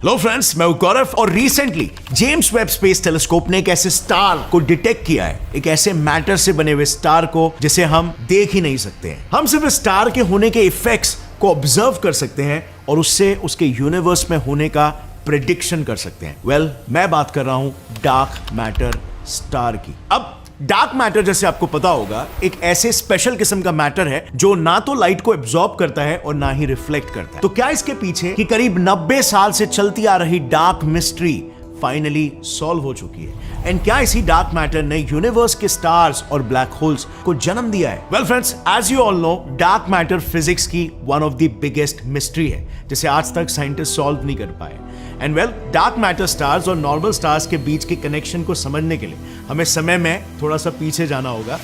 Hello friends, मैं हूं गौरव और recently James Webb Space telescope ने एक ऐसे स्टार को डिटेक्ट किया है, एक ऐसे मैटर से बने हुए स्टार को जिसे हम देख ही नहीं सकते हैं। हम सिर्फ स्टार के होने के इफेक्ट्स को ऑब्जर्व कर सकते हैं और उससे उसके यूनिवर्स में होने का प्रेडिक्शन कर सकते हैं। मैं बात कर रहा हूं डार्क मैटर स्टार की। अब डार्क मैटर, जैसे आपको पता होगा, एक ऐसे स्पेशल किस्म का मैटर है जो ना तो लाइट को एब्जॉर्ब करता है और ना ही रिफ्लेक्ट करता है। तो क्या इसके पीछे की करीब 90 साल से चलती आ रही डार्क मिस्ट्री फाइनली सॉल्व हो चुकी है? एंड क्या इसी डार्क मैटर ने यूनिवर्स के स्टार्स और ब्लैक होल्स को जन्म दिया है? Well friends, as you all know, dark matter physics की one of the biggest mystery है जिसे आज तक साइंटिस्ट सॉल्व नहीं कर पाए। एंड डार्क मैटर स्टार्स और नॉर्मल स्टार्स के बीच के कनेक्शन को समझने के लिए हमें समय में थोड़ा सा पीछे जाना होगा,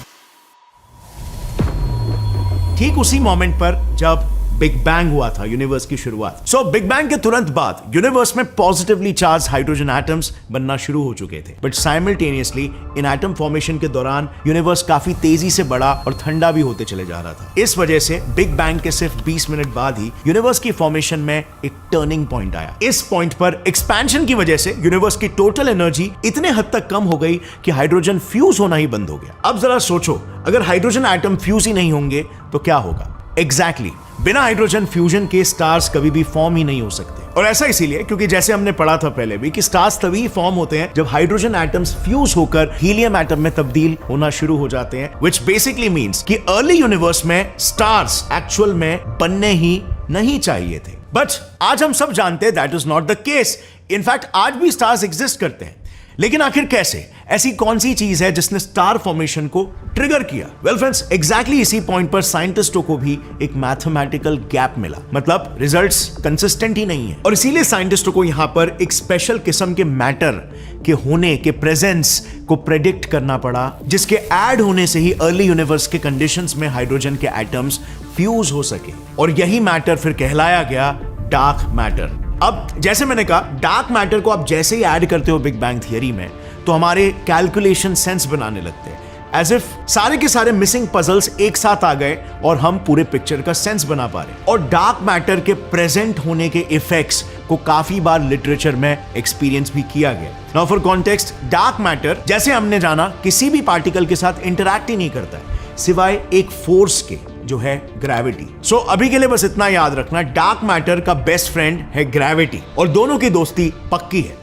ठीक उसी मोमेंट पर जब बिग बैंग हुआ था, यूनिवर्स की शुरुआत। सो बिग बैंग के तुरंत बाद यूनिवर्स में पॉजिटिवली चार्ज हाइड्रोजन एटम्स बनना शुरू हो चुके थे, but simultaneously in atom formation के दौरान यूनिवर्स काफी तेजी से बड़ा और ठंडा भी होते चले जा रहा था। इस वजह से बिग बैंग के सिर्फ 20 मिनट बाद ही यूनिवर्स की फॉर्मेशन में एक टर्निंग पॉइंट आया। इस पॉइंट पर एक्सपेंशन की वजह से यूनिवर्स की टोटल एनर्जी इतने हद तक कम हो गई कि हाइड्रोजन फ्यूज होना ही बंद हो गया। अब जरा सोचो, अगर हाइड्रोजन एटम फ्यूज ही नहीं होंगे तो क्या होगा? एग्जैक्टली, बिना हाइड्रोजन फ्यूजन के स्टार्स कभी भी फॉर्म ही नहीं हो सकते। और ऐसा इसीलिए क्योंकि जैसे हमने पढ़ा था पहले भी कि स्टार्स तभी फॉर्म होते हैं जब हाइड्रोजन एटम्स फ्यूज होकर हीलियम एटम में तब्दील होना शुरू हो जाते हैं, व्हिच बेसिकली मींस कि अर्ली यूनिवर्स में स्टार्स एक्चुअल में बनने ही नहीं चाहिए थे। बट आज हम सब जानते हैं that is not the case. In fact आज भी स्टार्स एग्जिस्ट करते हैं, लेकिन आखिर कैसे? ऐसी कौन सी चीज है जिसने स्टार फॉर्मेशन को ट्रिगर किया? वेल फ्रेंड्स, एग्जैक्टली इसी पॉइंट पर साइंटिस्टों को भी एक मैथमेटिकल गैप मिला, मतलब रिजल्ट्स कंसिस्टेंट ही नहीं है। और इसीलिए साइंटिस्टों को यहां पर एक स्पेशल किस्म के मैटर के होने के प्रेजेंस को प्रेडिक्ट करना पड़ा, जिसके ऐड होने से ही अर्ली यूनिवर्स के कंडीशंस में हाइड्रोजन के एटम्स फ्यूज हो सके, और यही मैटर फिर कहलाया गया डार्क मैटर। अब जैसे मैंने कहा, डार्क मैटर को आप जैसे ही ऐड करते हो बिग बैंग थियरी में, तो हमारे कैलकुलेशन सेंस बनाने लगते हैं, एज इफ सारे के सारे मिसिंग पजल्स एक साथ आ गए और हम पूरे पिक्चर का सेंस बना पा रहे हैं। और डार्क मैटर के प्रेजेंट होने के इफेक्ट्स को काफी बार लिटरेचर में एक्सपीरियंस भी किया गया। Now for context, dark matter, जैसे हमने जाना, किसी भी पार्टिकल के साथ इंटरैक्ट ही नहीं करता है सिवाय एक फोर्स के, जो है ग्रेविटी। सो अभी के लिए बस इतना याद रखना, डार्क मैटर का बेस्ट फ्रेंड है ग्रेविटी, और दोनों की दोस्ती पक्की है।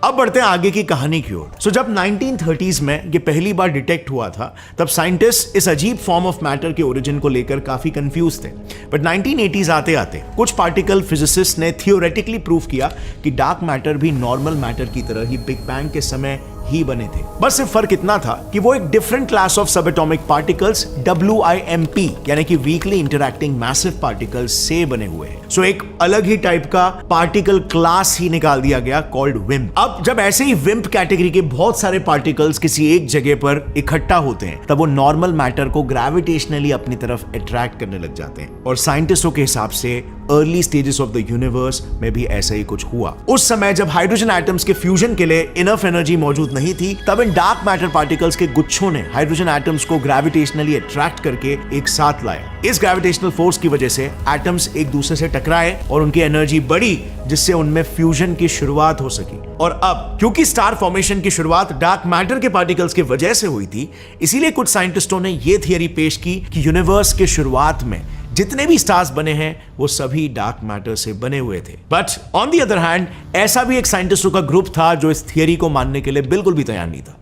अब बढ़ते हैं आगे की कहानी की ओर। सो जब 1930s में ये पहली बार डिटेक्ट हुआ था, तब साइंटिस्ट इस अजीब फॉर्म ऑफ मैटर के ओरिजिन को लेकर काफी कंफ्यूज थे। बट 1980s आते आते कुछ पार्टिकल फिजिसिस्ट ने थियोरेटिकली प्रूव किया कि डार्क मैटर भी नॉर्मल मैटर की तरह ही बिग बैंग के समय ही बने थे। बस सिर्फ फर्क इतना था कि वो एक डिफरेंट क्लास ऑफ सब एटॉमिक पार्टिकल्स WIMP यानी कि वीकली इंटरैक्टिंग मैसिव पार्टिकल्स से बने हुए हैं। सो एक अलग ही टाइप का पार्टिकल क्लास ही निकाल दिया गया कॉल्ड विम्प। अब जब ऐसे ही विम्प कैटेगरी के बहुत सारे पार्टिकल्स किसी एक जगह पर इकट्ठा होते हैं, तब वो नॉर्मल मैटर को ग्रेविटेशनली अपनी तरफ अट्रैक्ट करने लग जाते हैं। और साइंटिस्टों के हिसाब से early stages of the universe में भी ऐसा ही कुछ हुआ। उस समय जब हाइड्रोजन एटम्स के फ्यूजन के लिए इनफ एनर्जी मौजूद नहीं थी, तब इन डार्क मैटर पार्टिकल्स के गुच्छों ने हाइड्रोजन एटम्स को ग्रेविटेशनली अट्रैक्ट करके एक साथ लाया। इस ग्रेविटेशनल फोर्स की वजह से एटम्स एक दूसरे से टकराए और उनकी एनर्जी बढ़ी, जिससे उनमें फ्यूजन की शुरुआत हो सकी। और अब क्योंकि स्टार फॉर्मेशन की शुरुआत डार्क मैटर के पार्टिकल्स की वजह से हुई थी, इसीलिए कुछ साइंटिस्टों ने यह थियरी पेश की कि यूनिवर्स के शुरुआत में जितने भी स्टार्स बने हैं वो सभी डार्क मैटर से बने हुए थे। But on the other hand, ऐसा भी एक साइंटिस्टों का ग्रुप था जो इस थियरी को मानने के लिए बिल्कुल भी तैयार नहीं था।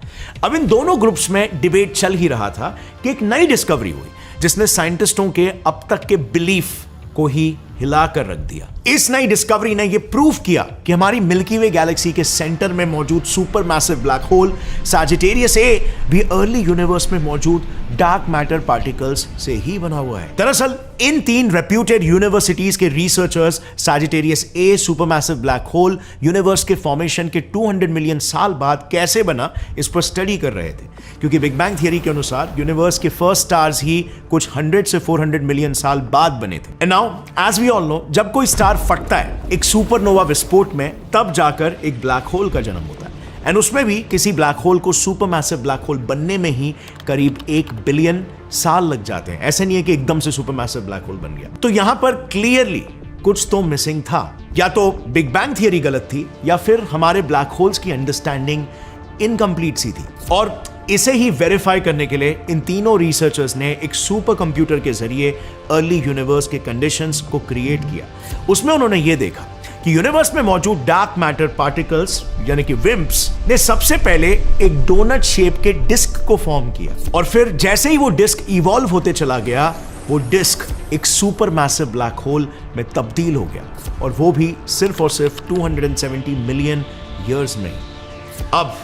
अब इन दोनों ग्रुप्स में डिबेट चल ही रहा था कि एक नई डिस्कवरी हुई जिसने साइंटिस्टों के अब तक के बिलीफ को ही हिला कर रख दिया। इस नई डिस्कवरी ने यह प्रूव किया कि हमारी मिल्की वे गैलेक्सी के सेंटर में मौजूद super massive black hole Sagittarius A भी अर्ली यूनिवर्स में मौजूद डार्क मैटर पार्टिकल्स से ही बना हुआ है। दरअसल इन 3 रेप्यूटेड यूनिवर्सिटीज के researchers Sagittarius A supermassive black hole universe के फॉर्मेशन के 200 मिलियन साल बाद कैसे बना, इस पर स्टडी कर रहे थे, क्योंकि बिग बैंग थियरी के अनुसार यूनिवर्स के फर्स्ट स्टार्स ही कुछ 100 से 400 मिलियन साल बाद बने थे। And now as we all know, जब कोई स्टार फटता है एक सुपरनोवा विस्फोट में, तब जाकर एक ब्लैक होल का जन्म होता है। एंड उसमें भी किसी ब्लैक होल को सुपरमैसिव ब्लैक होल बनने में ही करीब 1 बिलियन साल लग जाते हैं। ऐसे नहीं है कि एकदम से सुपरमैसिव ब्लैक होल बन गया। तो यहां पर क्लियरली कुछ तो मिसिंग था। या तो बिग बैंग थियरी गलत थी या फिर हमारे ब्लैक होल्स की अंडरस्टैंडिंग इनकम्प्लीट सी थी। और इसे ही वेरीफाई करने के लिए इन तीनों रिसर्चर्स ने एक सुपर कंप्यूटर के जरिए अर्ली यूनिवर्स के कंडीशंस को क्रिएट किया। उसमें उन्होंने ये देखा कि यूनिवर्स में मौजूद डार्क मैटर पार्टिकल्स यानी कि विम्प्स ने सबसे पहले एक डोनट शेप के डिस्क को फॉर्म किया, और फिर जैसे ही वो डिस्क इवॉल्व होते चला गया, वो डिस्क एक सुपर मैसिव ब्लैक होल में तब्दील हो गया, और वो भी सिर्फ और सिर्फ 270 मिलियन ईयर्स में। अब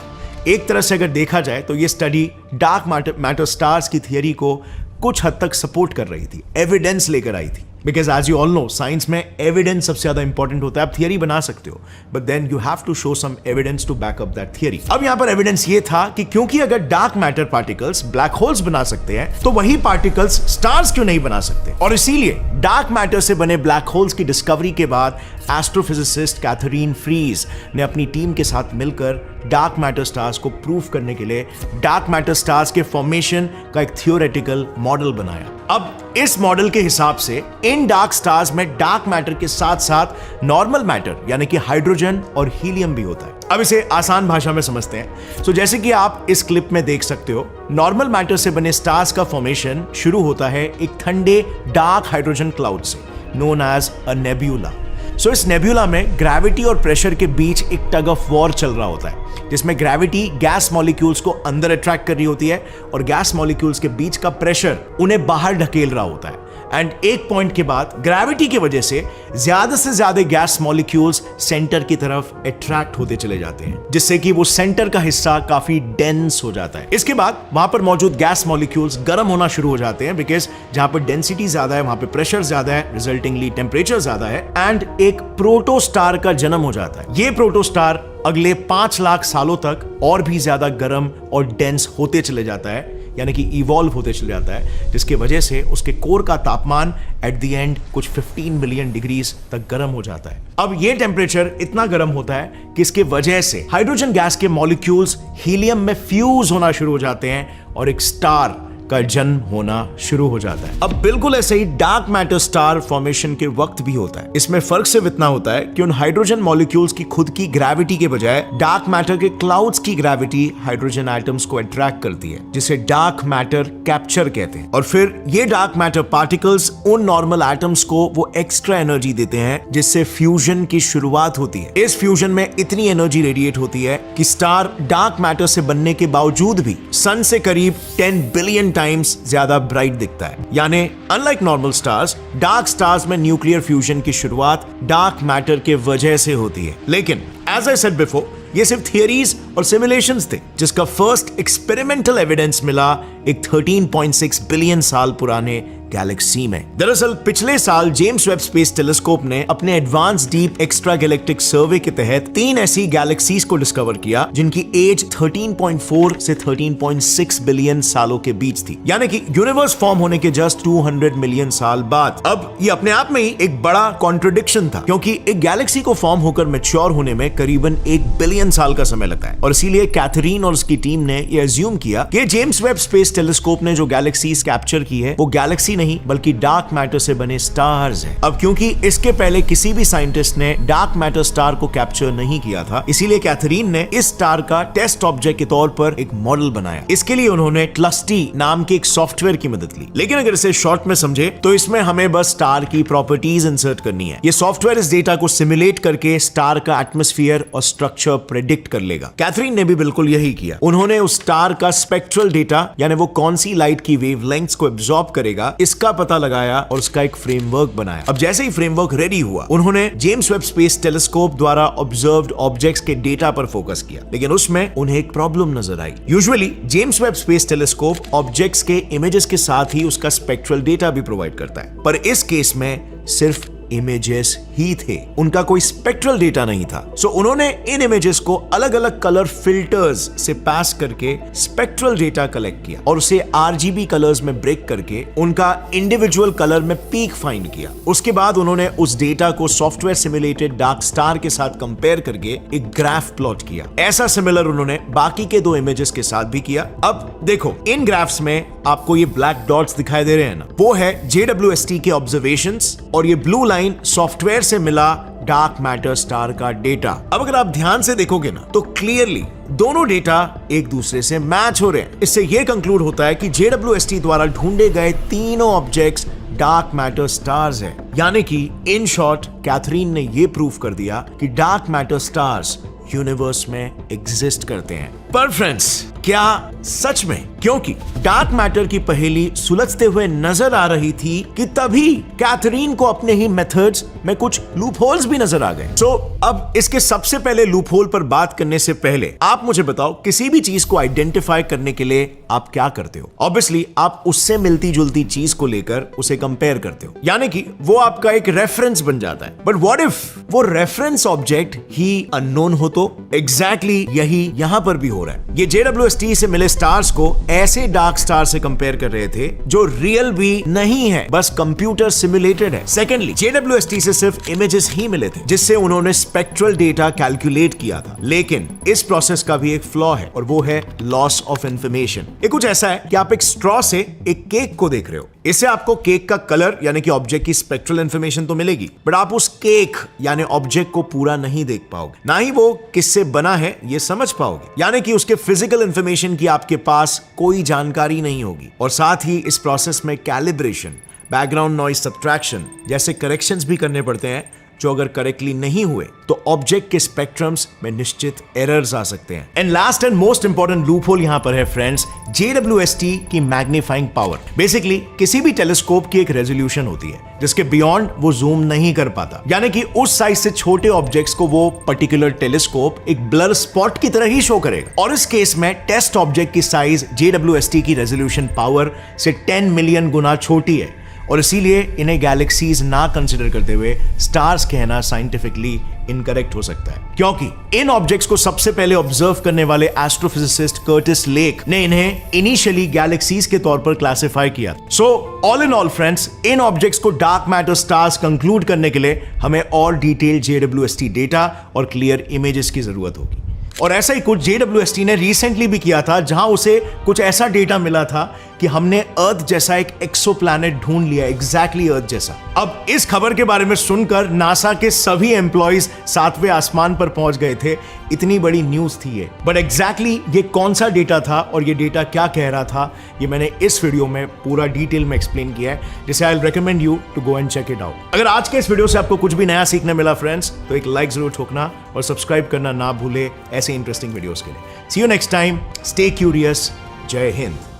एक तरह से अगर देखा जाए तो ये स्टडी डार्क मैटर स्टार्स की थियरी को कुछ हद तक सपोर्ट कर रही थी, एविडेंस लेकर आई थी। Because as you all know, science में एविडेंस सबसे ज्यादा इंपॉर्टेंट होता है। आप थियरी बना सकते हो, but then you have to show some evidence to back up that theory. अब यहां पर एविडेंस ये था कि क्योंकि अगर dark matter particles black holes बना सकते हैं, तो वही पार्टिकल्स स्टार्स क्यों नहीं बना सकते। और इसीलिए डार्क मैटर से बने ब्लैक होल्स की डिस्कवरी के बाद एस्ट्रोफिजिसिस्ट कैथरीन फ्रीज ने अपनी टीम के साथ मिलकर डार्क मैटर स्टार्स को प्रूव करने के लिए डार्क मैटर स्टार्स के फॉर्मेशन का एक थियोरेटिकल मॉडल बनाया। अब इस मॉडल के हिसाब से इन डार्क स्टार्स में डार्क मैटर के साथ साथ नॉर्मल मैटर यानी कि हाइड्रोजन और हीलियम भी होता है। अब इसे आसान भाषा में समझते हैं। सो जैसे कि आप इस क्लिप में देख सकते हो, नॉर्मल मैटर से बने स्टार्स का फॉर्मेशन शुरू होता है एक ठंडे डार्क हाइड्रोजन क्लाउड से, नोन एज अ नेब्यूला। सो इस नेब्यूला में ग्रेविटी और प्रेशर के बीच एक टग ऑफ वॉर चल रहा होता है, जिसमें ग्रेविटी गैस मॉलिक्यूल्स को अंदर अट्रैक्ट कर रही होती है और गैस मॉलिक्यूल्स के बीच का प्रेशर उन्हें बाहर ढकेल रहा होता है। एंड एक पॉइंट के बाद ग्रेविटी की वजह से ज्यादा गैस मॉलिक्यूल्स सेंटर की तरफ अट्रैक्ट होते चले जाते हैं, जिससे कि वो सेंटर का हिस्सा काफी डेंस हो जाता है। इसके बाद वहां पर मौजूद गैस मॉलिक्यूल्स गर्म होना शुरू हो जाते हैं, बिकॉज जहां पर डेंसिटी ज्यादा है वहां पर प्रेशर ज्यादा है, रिजल्टिंगली टेम्परेचर ज्यादा है, एंड एक प्रोटोस्टार का जन्म हो जाता है। ये प्रोटोस्टार अगले 5 लाख सालों तक और भी ज्यादा गर्म और डेंस होते चले जाता है, यानी कि इवॉल्व होते चले जाता है, जिसकी वजह से उसके कोर का तापमान एट द एंड कुछ 15 मिलियन डिग्रीज तक गर्म हो जाता है। अब ये टेम्परेचर इतना गर्म होता है कि इसके वजह से हाइड्रोजन गैस के मॉलिक्यूल्स हीलियम में फ्यूज होना शुरू हो जाते हैं और एक स्टार का जन्म होना शुरू हो जाता है। अब बिल्कुल ऐसे ही डार्क मैटर स्टार फॉर्मेशन के वक्त भी होता है। इसमें फर्क सिर्फ इतना होता है कि उन हाइड्रोजन मॉलिक्यूल्स की खुद की ग्रेविटी के बजाय डार्क मैटर के क्लाउड्स की ग्रेविटी हाइड्रोजन एटम्स को अट्रैक्ट करती है, जिसे डार्क मैटर कैप्चर कहते हैं। और फिर ये डार्क मैटर पार्टिकल्स उन नॉर्मल एटम्स को वो एक्स्ट्रा एनर्जी देते हैं, जिससे फ्यूजन की शुरुआत होती है। इस फ्यूजन में इतनी एनर्जी रेडिएट होती है कि स्टार डार्क मैटर से बनने के बावजूद भी सन से करीब 10 बिलियन टाइम्स ज्यादा ब्राइट दिखता है। यानी unlike normal stars, dark stars में न्यूक्लियर फ्यूजन की शुरुआत डार्क मैटर के वजह से होती है। लेकिन एज आई सेड बिफोर, ये सिर्फ थियरीज और सिमुलेशंस थे, जिसका फर्स्ट एक्सपेरिमेंटल एविडेंस मिला एक 13.6 बिलियन साल पुराने गैलेक्सी में। दरअसल पिछले साल जेम्स वेब स्पेस टेलीस्कोप ने अपने एडवांस डीप एक्स्ट्रा गैलेक्टिक सर्वे के तहत 3 ऐसी गैलेक्सीज को डिस्कवर किया जिनकी एज 13.4 से 13.6 बिलियन सालों के बीच थी, यानी कि यूनिवर्स फॉर्म होने के जस्ट 200 मिलियन साल बाद। अब ये अपने आप में ही एक बड़ा कॉन्ट्रडिक्शन था, क्योंकि एक गैलेक्सी को फॉर्म होकर मैच्योर होने में करीबन 1 बिलियन साल का समय लगता है। और इसीलिए कैथरीन और उसकी टीम ने यह अज्यूम किया कि जेम्स वेब स्पेस टेलीस्कोप ने जो गैलेक्सीज कैप्चर की है वो गैलेक्सी नहीं बल्कि डार्क मैटर से बने स्टार्स हैं। अब क्योंकि इसके पहले किसी भी साइंटिस्ट ने डार्क मैटर स्टार को कैप्चर नहीं किया था, इसीलिए कैथरीन ने इस स्टार का टेस्ट ऑब्जेक्ट के तौर पर एक मॉडल बनाया। इसके लिए उन्होंने ट्लस्टी नाम के एक सॉफ्टवेयर की मदद ली। लेकिन अगर इसे शॉर्ट में समझे तो इसमें हमें बस स्टार की प्रॉपर्टीज इंसर्ट करनी है। ये सॉफ्टवेयर इस डेटा को सिमुलेट करके स्टार का एटमॉस्फेयर और स्ट्रक्चर प्रेडिक्ट कर लेगा। कैथरीन ने भी बिल्कुल यही किया। उन्होंने उस स्टार का स्पेक्ट्रल डेटा, यानी वो कौन सी लाइट की वेवलेंथ्स को एब्जॉर्ब करेगा, इसका पता लगाया और उसका एक फ्रेमवर्क बनाया। अब जैसे ही फ्रेमवर्क रेडी हुआ, उन्होंने जेम्स वेब स्पेस टेलीस्कोप द्वारा ऑब्जर्व्ड ऑब्जेक्ट्स के डेटा पर फोकस किया। लेकिन उसमें उन्हें एक प्रॉब्लम नजर आई। Usually James Webb Space Telescope objects के इमेजेस के साथ ही उसका स्पेक्ट्रल डेटा भी प्रोवाइड करता है, पर इस केस में सिर्फ इमेजेस ही थे, उनका कोई स्पेक्ट्रल डेटा नहीं था। सो उन्होंने इन इमेजेस को अलग अलग कलर फिल्टर्स से पास करके स्पेक्ट्रल डेटा कलेक्ट किया और उसे आरजीबी कलर्स में ब्रेक करके उनका इंडिविजुअल कलर में पीक फाइंड किया। उसके बाद उन्होंने उस डेटा को सॉफ्टवेयर सिमुलेटेड डार्क स्टार के साथ कंपेयर करके एक ग्राफ प्लॉट किया। ऐसा सिमिलर उन्होंने बाकी के 2 इमेजेस के साथ भी किया। अब देखो, इन ग्राफ्स में आपको ये ब्लैक डॉट्स दिखाई दे रहे हैं ना, वो है JWST के ऑब्जर्वेशंस और ये ब्लू लाइन सॉफ्टवेयर से मिला डार्क मैटर स्टार का डेटा। अब अगर आप ध्यान से देखोगे ना तो क्लियरली दोनों डेटा एक दूसरे से मैच हो रहे हैं। इससे यह कंक्लूड होता है कि JWST द्वारा ढूंढे गए तीनों ऑब्जेक्ट्स डार्क मैटर स्टार्स है। यानी कि इन शॉर्ट कैथरीन ने यह प्रूव कर दिया कि डार्क मैटर स्टार्स यूनिवर्स में एग्जिस्ट करते हैं। पर फ्रेंड्स, क्या सच में? क्योंकि डार्क मैटर की पहेली सुलझते हुए नजर आ रही थी कि तभी कैथरीन को अपने ही मेथड्स में कुछ लूप होल्स भी नजर आ गए। सो अब इसके सबसे पहले लूप होल पर बात करने से पहले आप मुझे बताओ, किसी भी चीज को आइडेंटिफाई करने के लिए आप क्या करते हो? ऑब्वियसली आप उससे मिलती जुलती चीज को लेकर उसे कंपेयर करते हो, यानी कि वो आपका एक रेफरेंस बन जाता है। बट व्हाट इफ वो रेफरेंस ऑब्जेक्ट ही अननोन हो? तो एग्जैक्टली यही यहां पर भी हो रहा है। ये JWST से मिले स्टार्स को ऐसे डार्क स्टार से कंपेयर कर रहे थे जो रियल भी नहीं है, बस कंप्यूटर सिमुलेटेड है। सेकेंडली, JWST से सिर्फ इमेजेस ही मिले थे जिससे उन्होंने स्पेक्ट्रल डेटा कैलकुलेट किया था। लेकिन इस प्रोसेस का भी एक फ्लॉ है और वो है लॉस ऑफ इंफॉर्मेशन। ये कुछ ऐसा है कि आप एक स्ट्रॉ से एक केक को देख रहे हो, इससे आपको केक का कलर यानी कि ऑब्जेक्ट की स्पेक्ट्रल इंफॉर्मेशन तो मिलेगी, बट आप उस केक यानी ऑब्जेक्ट को पूरा नहीं देख पाओगे, ना ही वो किससे बना है ये समझ पाओगे, यानी कि उसके फिजिकल इंफॉर्मेशन की आपके पास कोई जानकारी नहीं होगी। और साथ ही इस प्रोसेस में कैलिब्रेशन, बैकग्राउंड नॉइज सब्ट्रैक्शन जैसे करेक्शंस भी करने पड़ते हैं, जो अगर करेक्टली नहीं हुए तो ऑब्जेक्ट के स्पेक्ट्रम्स में निश्चित एरर्स आ सकते हैं। And last and most important loop hole यहां पर है फ्रेंड्स, JWST की मैग्नीफाइंग पावर। बेसिकली किसी भी टेलीस्कोप की एक रेजोल्यूशन होती है जिसके बियॉन्ड वो जूम नहीं कर पाता, यानी कि उस साइज से छोटे ऑब्जेक्ट्स को वो पर्टिकुलर टेलीस्कोप एक ब्लर स्पॉट की तरह ही शो करेगा। और इस केस में टेस्ट ऑब्जेक्ट की साइज JWST की रेजोल्यूशन पावर से 10 मिलियन गुना छोटी है और इसीलिए इन्हें गैलेक्सीज ना कंसिडर करते हुए स्टार्स कहना साइंटिफिकली इनकरेक्ट हो सकता है, क्योंकि इन ऑब्जेक्ट्स को सबसे पहले ऑब्जर्व करने वाले एस्ट्रोफिजिसिस्ट कर्टिस लेक ने इन्हें इनिशियली गैलेक्सीज के तौर पर क्लासिफाई किया। So all in all friends, in objects को डार्क मैटर स्टार्स कंक्लूड करने के लिए हमें और डिटेल JWST डेटा और क्लियर इमेजेस की जरूरत होगी। और ऐसा ही कुछ JWST ने रिसेंटली भी किया था, जहां उसे कुछ ऐसा डेटा मिला था कि हमने अर्थ जैसा एक एक्सोप्लैनेट ढूंढ लिया, एग्जैक्टली अर्थ जैसा। अब इस खबर के बारे में सुनकर नासा के सभी एम्प्लॉइज 7वें आसमान पर पहुंच गए थे, इतनी बड़ी न्यूज थी ये। बट एग्जैक्टली ये कौन सा डेटा था और ये डेटा क्या कह रहा था, ये मैंने इस वीडियो में पूरा डिटेल में एक्सप्लेन किया है, जिसे I will recommend you to go and check it out. अगर आज के इस वीडियो से आपको कुछ भी नया सीखने मिला फ्रेंड्स, तो एक लाइक जरूर ठोकना और सब्सक्राइब करना ना भूले ऐसे इंटरेस्टिंग वीडियोस के लिए। See you next time, stay curious, Jai Hind.